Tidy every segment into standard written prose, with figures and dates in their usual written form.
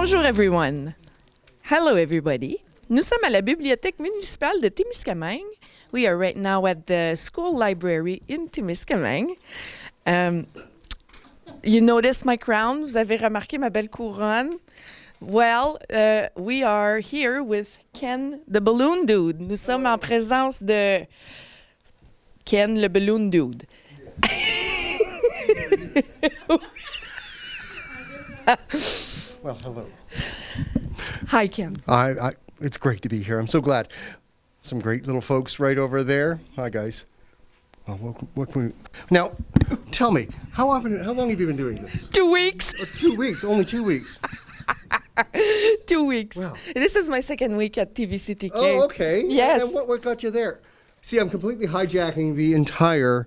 Bonjour everyone. Hello everybody. Nous sommes à la bibliothèque municipale de Témiscamingue. We are right now at the school library in Témiscamingue. You noticed my crown? Vous avez remarqué ma belle couronne? Well, we are here with Ken the Balloon Dude. Nous sommes en présence de Ken le Balloon Dude. Well, hello. Hi, Ken. It's great to be here. I'm so glad. Some great little folks right over there. Hi, guys. Well, what can we... Now, tell me, how long have you been doing this? 2 weeks. 2 weeks, only 2 weeks. 2 weeks. Wow. This is my second week at TVCTK. Oh, okay. Yes. And what got you there? See, I'm completely hijacking the entire...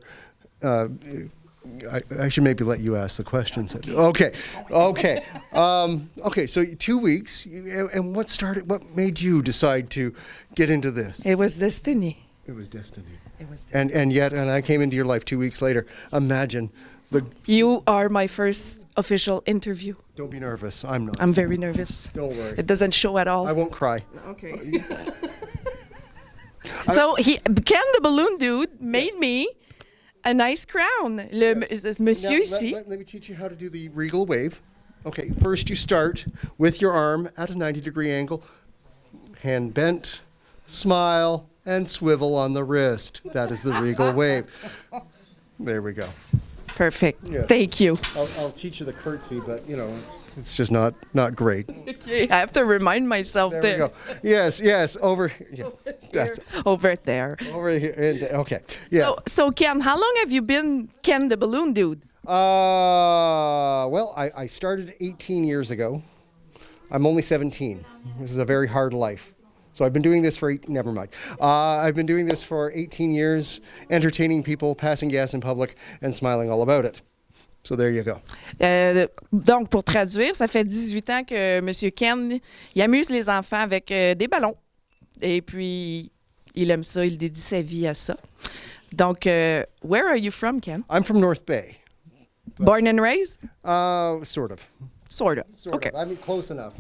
I should maybe let you ask the questions. Okay. Okay, so 2 weeks, and what made you decide to get into this? It was destiny. It was destiny. It was destiny. And yet I came into your life 2 weeks later. Imagine the... You are my first official interview. Don't be nervous. I'm not. I'm very nervous. Don't worry. It doesn't show at all. I won't cry. Okay. So Ken the Balloon Dude made me a nice crown. Monsieur Now, ici. let me teach you how to do the regal wave. Okay, first you start with your arm at a 90-degree angle, hand bent, smile, and swivel on the wrist. That is the regal wave. There we go. Perfect. Yeah. Thank you. I'll teach you the curtsy, but it's just not great. Okay. I have to remind myself There there. we go. Yes, over here. Yeah, that's Over there. over here. Okay. Yeah. So Ken, how long have you been Ken the Balloon Dude? Well, I started 18 years ago. I'm only 17. This is a very hard life. So I've been doing this for never mind. I've been doing this for 18 years, entertaining people, passing gas in public, and smiling all about it. So there you go. Donc, pour traduire, ça fait 18 ans que Monsieur Ken, il amuse les enfants avec des ballons. Et puis, il aime ça, il dédie sa vie à ça. Donc, where are you from, Ken? I'm from North Bay. Born and raised? Sort of. Sort of. Sort Okay. of. I mean, close enough.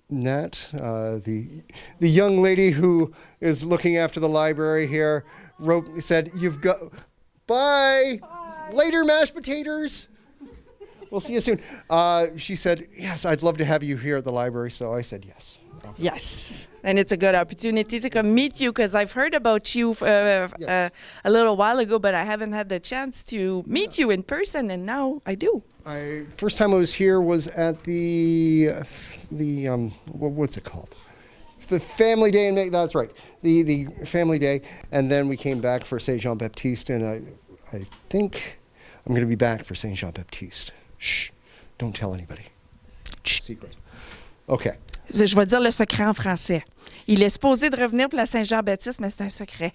Nat, the young lady who is looking after the library here, said, "You've got, bye. Later, mashed potatoes. We'll see you soon." She said, "Yes, I'd love to have you here at the library." So I said yes. Yes. And it's a good opportunity to come meet you because I've heard about you a little while ago, but I haven't had the chance to meet you in person, and now I do. First time I was here was at the what's it called? The Family Day, and that's right, the Family Day, and then we came back for Saint Jean Baptiste, and I think I'm going to be back for Saint Jean Baptiste. Shh, don't tell anybody. Secret. Okay. Je vais dire le secret en français. Il est supposé de revenir pour la Saint-Jean-Baptiste, mais c'est un secret.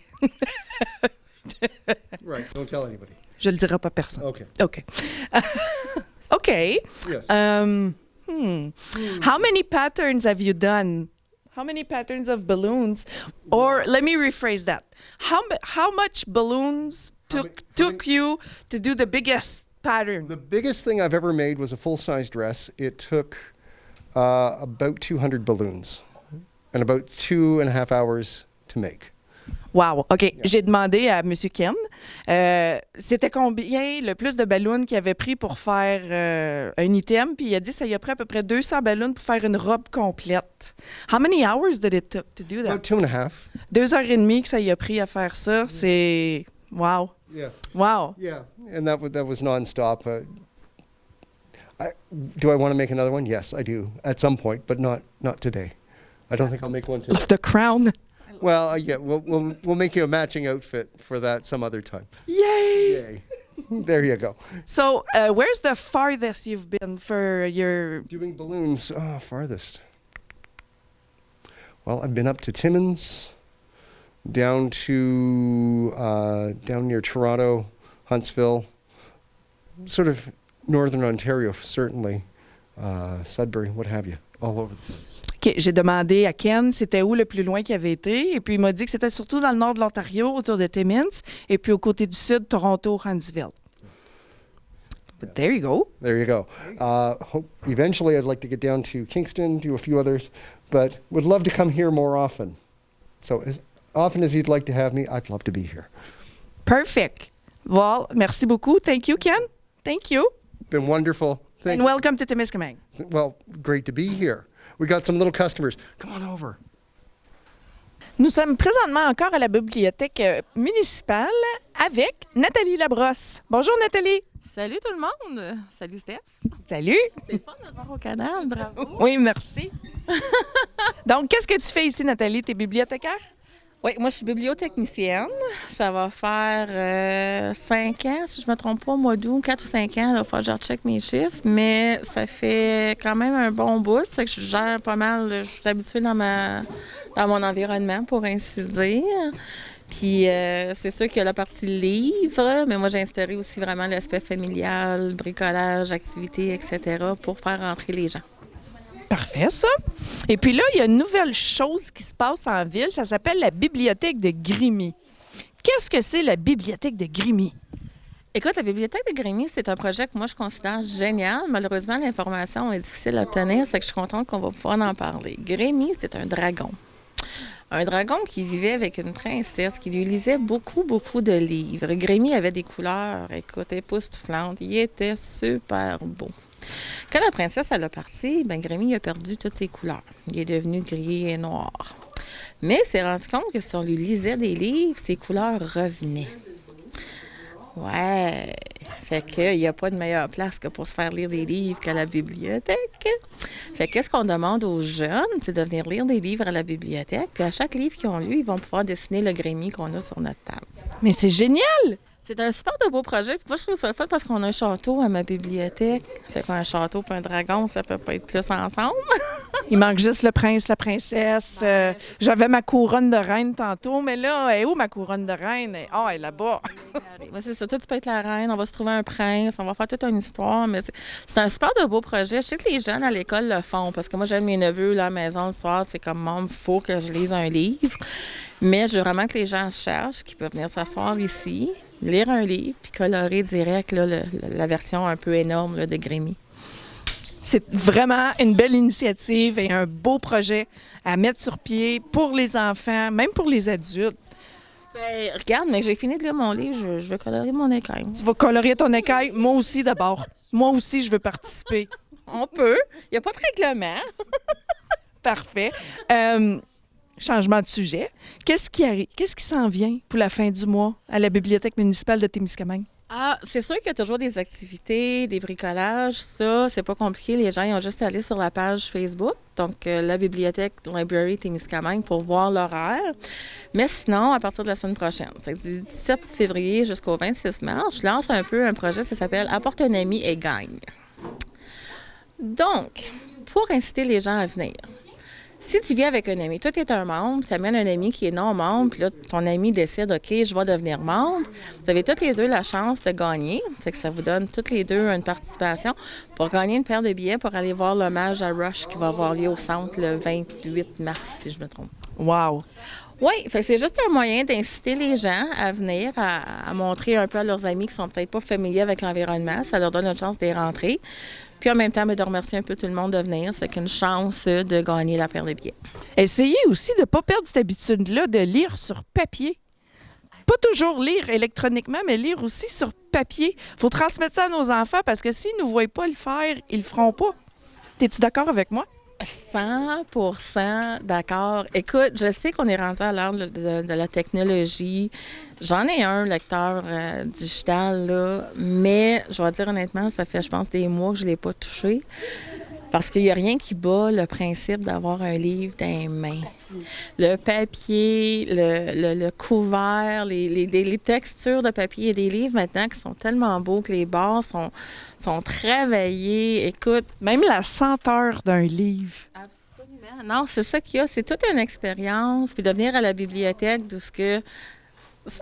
Right. Don't tell anybody. Je le dirai pas à personne. Okay. Okay. Okay. Yes. How many patterns have you done? How many patterns of balloons? Or let me rephrase that. How much balloons took you to do the biggest pattern? The biggest thing I've ever made was a full-size dress. It took about 200 balloons and about 2.5 hours to make. Wow. OK. Yeah. J'ai demandé à M. Ken, c'était combien le plus de ballons qu'il avait pris pour faire un item, puis il a dit que ça y a pris à peu près 200 ballons pour faire une robe complète. How many hours did it take to do that? About 2.5. 2h30 que ça y a pris à faire ça. C'est... Wow. Yeah. Wow. Yeah. And that was nonstop. Do I want to make another one? Yes, I do. At some point, but not today. I don't think I'll make one today. The crown. Well, yeah, we'll make you a matching outfit for that some other time. Yay! Yay. There you go. So, where's the farthest you've been for your... Doing balloons, farthest. Well, I've been up to Timmins, down near Toronto, Huntsville, sort of northern Ontario, certainly, Sudbury, what have you, all over the place. OK, j'ai demandé à Ken c'était où le plus loin qu'il avait été, et puis il m'a dit que c'était surtout dans le nord de l'Ontario, autour de Timmins, et puis au côté du sud, Toronto, Huntsville. But there you go. There you go. Eventually, I'd like to get down to Kingston, do a few others, but would love to come here more often. So as often as you'd like to have me, I'd love to be here. Perfect. Well, merci beaucoup. Thank you, Ken. Thank you. Been wonderful. And welcome to Témiscamingue. Well, great to be here. We got some little customers. Come on over. Nous sommes présentement encore à la bibliothèque municipale avec Nathalie Labrosse. Bonjour, Nathalie. Salut tout le monde! Salut Steph! Salut! C'est le fun de te voir au canal, bravo! Oui, merci. Donc, qu'est-ce que tu fais ici, Nathalie? Tu es bibliothécaire? Oui, moi je suis bibliotechnicienne. Ça va faire 5 ans, si je me trompe pas, au mois d'août, 4 ou 5 ans. Il va falloir que je recheck mes chiffres, mais ça fait quand même un bon bout. Ça fait que je gère pas mal, je suis habituée dans mon environnement, pour ainsi dire. Puis c'est sûr qu'il y a la partie livre, mais moi j'ai instauré aussi vraiment l'aspect familial, bricolage, activités, etc. pour faire rentrer les gens. Parfait, ça. Et puis là, il y a une nouvelle chose qui se passe en ville. Ça s'appelle la bibliothèque de Grémy. Qu'est-ce que c'est la bibliothèque de Grémy? Écoute, la bibliothèque de Grémy, c'est un projet que moi je considère génial. Malheureusement, l'information est difficile à obtenir, c'est que je suis contente qu'on va pouvoir en parler. Grémy, c'est un dragon. Un dragon qui vivait avec une princesse qui lui lisait beaucoup, beaucoup de livres. Grémy avait des couleurs, écoute, époustouflantes. Il était super beau. Quand la princesse elle a parti, Grémy a perdu toutes ses couleurs. Il est devenu gris et noir. Mais il s'est rendu compte que si on lui lisait des livres, ses couleurs revenaient. Ouais. Fait qu'il n'y a pas de meilleure place que pour se faire lire des livres qu'à la bibliothèque. Fait que qu'est-ce qu'on demande aux jeunes, c'est de venir lire des livres à la bibliothèque. Puis à chaque livre qu'ils ont lu, ils vont pouvoir dessiner le Grémy qu'on a sur notre table. Mais c'est génial! C'est un super de beau projet. Puis moi, je trouve ça le fun parce qu'on a un château à ma bibliothèque. Fait qu'un château et un dragon, ça peut pas être plus ensemble. Il manque juste le prince, la princesse. J'avais ma couronne de reine tantôt, mais là, elle est où ma couronne de reine? Ah, elle est là-bas. Ouais, c'est ça. Toi, tu peux être la reine. On va se trouver un prince. On va faire toute une histoire. Mais c'est un super de beau projet. Je sais que les jeunes à l'école le font parce que moi, j'aime mes neveux là, à la maison le soir. C'est comme, maman, il faut que je lise un livre. Mais je veux vraiment que les gens cherchent, qu'ils peuvent venir s'asseoir ici, lire un livre, puis colorer direct là, la version un peu énorme là, de Grémy. C'est vraiment une belle initiative et un beau projet à mettre sur pied pour les enfants, même pour les adultes. Bien, regarde, mais j'ai fini de lire mon livre, je vais colorer mon écaille. Tu vas colorer ton écaille? Moi aussi, d'abord. Moi aussi, je veux participer. On peut. Il n'y a pas de règlement. Parfait. Changement de sujet. Qu'est-ce qui s'en vient pour la fin du mois à la Bibliothèque municipale de Témiscamingue? Ah, c'est sûr qu'il y a toujours des activités, des bricolages. Ça, c'est pas compliqué. Les gens, ils ont juste à aller sur la page Facebook, donc la Bibliothèque Library Témiscamingue, pour voir l'horaire. Mais sinon, à partir de la semaine prochaine, c'est du 17 février jusqu'au 26 mars, je lance un peu un projet, ça s'appelle « Apporte un ami et gagne ». Donc, pour inciter les gens à venir, si tu viens avec un ami, toi, tu es un membre, tu amènes un ami qui est non-membre, puis là, ton ami décide, OK, je vais devenir membre, vous avez toutes les deux la chance de gagner. C'est que ça vous donne toutes les deux une participation pour gagner une paire de billets pour aller voir l'hommage à Rush qui va avoir lieu au centre le 28 mars, si je me trompe. Wow! Oui, c'est juste un moyen d'inciter les gens à venir, à montrer un peu à leurs amis qui sont peut-être pas familiers avec l'environnement. Ça leur donne une chance d'y rentrer. Puis en même temps, de remercier un peu tout le monde de venir. C'est qu'une chance de gagner la paire de billets. Essayez aussi de ne pas perdre cette habitude-là de lire sur papier. Pas toujours lire électroniquement, mais lire aussi sur papier. Il faut transmettre ça à nos enfants parce que s'ils ne nous voient pas le faire, ils le feront pas. Es-tu d'accord avec moi? 100% d'accord. Écoute, je sais qu'on est rendu à l'heure de la technologie. J'en ai un lecteur digital, là, mais je vais dire honnêtement, ça fait, je pense, des mois que je ne l'ai pas touché. Parce qu'il n'y a rien qui bat le principe d'avoir un livre dans les mains. Le papier, le couvert, les textures de papier. Il y a des livres maintenant qui sont tellement beaux que les bords sont travaillés. Écoute. Même la senteur d'un livre. Absolument. Non, c'est ça qu'il y a. C'est toute une expérience. Puis de venir à la bibliothèque d'où ce que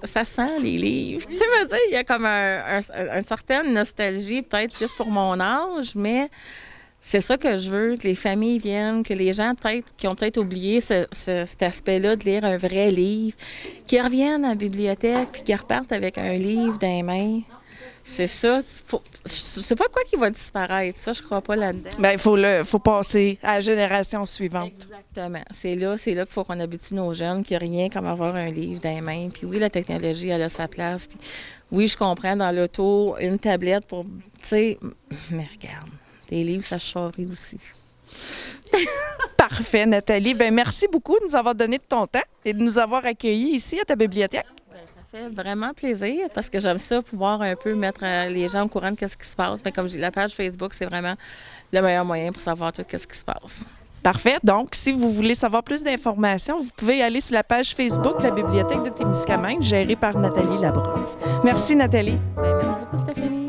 ça sent les livres. Tu sais, me dire, il y a comme une certaine nostalgie, peut-être plus pour mon âge, mais c'est ça que je veux, que les familles viennent, que les gens peut-être qui ont peut-être oublié cet aspect-là de lire un vrai livre, qui reviennent à la bibliothèque puis qui repartent avec un livre dans les mains. C'est ça. Je sais pas quoi qui va disparaître. Ça, je crois pas là-dedans. Ben, faut passer à la génération suivante. Exactement. C'est là qu'il faut qu'on habitue nos jeunes qu'il n'y a rien comme avoir un livre dans les mains. Puis oui, la technologie, elle a sa place. Puis oui, je comprends dans l'auto, une tablette pour, tu sais, mais regarde, des livres, ça charrie aussi. Parfait, Nathalie. Ben, merci beaucoup de nous avoir donné de ton temps et de nous avoir accueillis ici à ta bibliothèque. Ça fait vraiment plaisir parce que j'aime ça, pouvoir un peu mettre les gens au courant de ce qui se passe. Mais comme je dis, la page Facebook, c'est vraiment le meilleur moyen pour savoir tout ce qui se passe. Parfait. Donc, si vous voulez savoir plus d'informations, vous pouvez aller sur la page Facebook de la Bibliothèque de Témiscamingue, gérée par Nathalie Labrosse. Merci, Nathalie. Bien, merci beaucoup, Stéphanie.